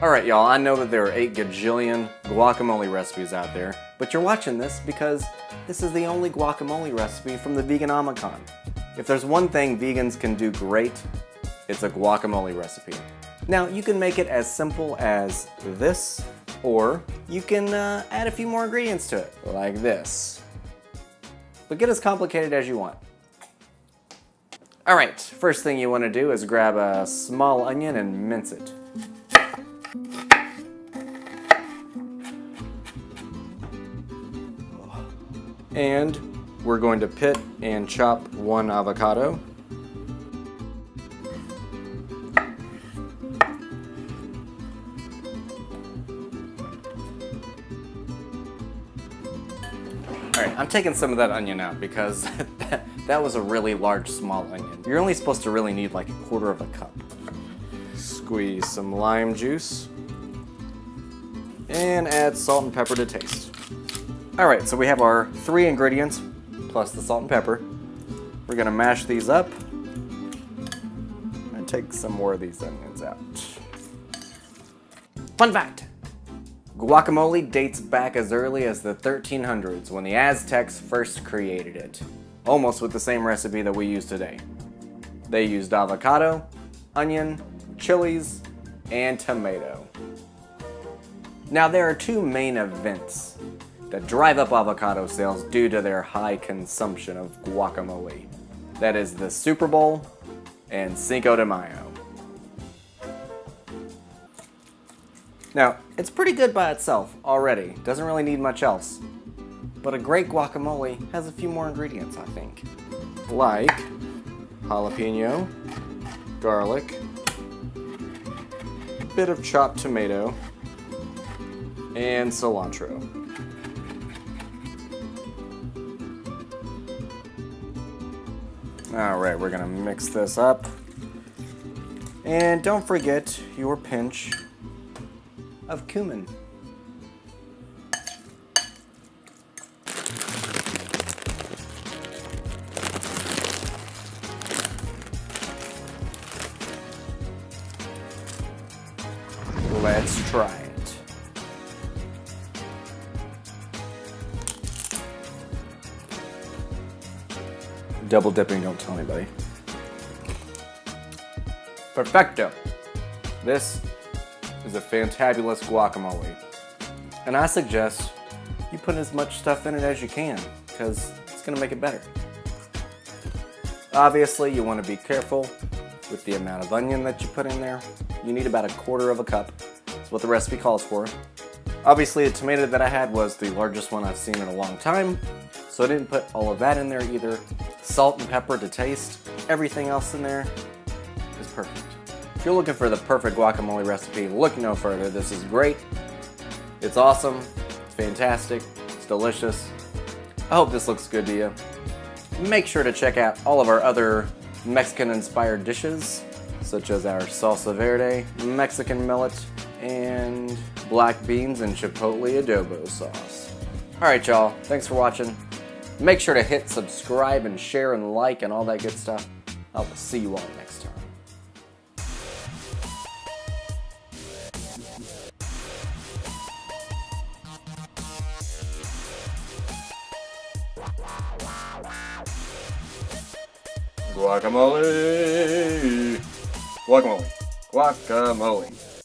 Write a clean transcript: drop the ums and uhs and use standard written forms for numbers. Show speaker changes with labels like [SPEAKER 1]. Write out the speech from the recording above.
[SPEAKER 1] Alright y'all, I know that there are 8 gajillion guacamole recipes out there, but you're watching this because this is the only guacamole recipe from the Veganomicon. If there's one thing vegans can do great, it's a guacamole recipe. Now, you can make it as simple as this, or you can add a few more ingredients to it, like this. But get as complicated as you want. Alright, first thing you want to do is grab a small onion and mince it. And we're going to pit and chop 1 avocado. Alright, I'm taking some of that onion out because that was a really large small onion. You're only supposed to really need like 1/4 cup. Squeeze some lime juice and add salt and pepper to taste. Alright, so we have our 3 ingredients plus the salt and pepper. We're gonna mash these up and take some more of these onions out. Fun fact! Guacamole dates back as early as the 1300s when the Aztecs first created it, almost with the same recipe that we use today. They used avocado, onion, chilies, and tomato. Now there are 2 main events that drive up avocado sales due to their high consumption of guacamole. That is the Super Bowl and Cinco de Mayo. Now, it's pretty good by itself already, doesn't really need much else. But a great guacamole has a few more ingredients, I think. Like jalapeno, garlic, a bit of chopped tomato, and cilantro. Alright, we're gonna mix this up. And don't forget your pinch of cumin. Let's try it. Double dipping, don't tell anybody. Perfecto. This is a fantabulous guacamole. And I suggest you put as much stuff in it as you can, because it's going to make it better. Obviously, you want to be careful with the amount of onion that you put in there. You need about 1/4 cup. That's what the recipe calls for. Obviously, the tomato that I had was the largest one I've seen in a long time, so I didn't put all of that in there either. Salt and pepper to taste. Everything else in there is perfect. If you're looking for the perfect guacamole recipe, look no further. This is great. It's awesome. It's fantastic. It's delicious. I hope this looks good to you. Make sure to check out all of our other Mexican-inspired dishes, such as our salsa verde, Mexican millet, and black beans and chipotle adobo sauce. Alright y'all, thanks for watching. Make sure to hit subscribe and share and like and all that good stuff. I will see you all next time. Guacamole! Guacamole! Guacamole!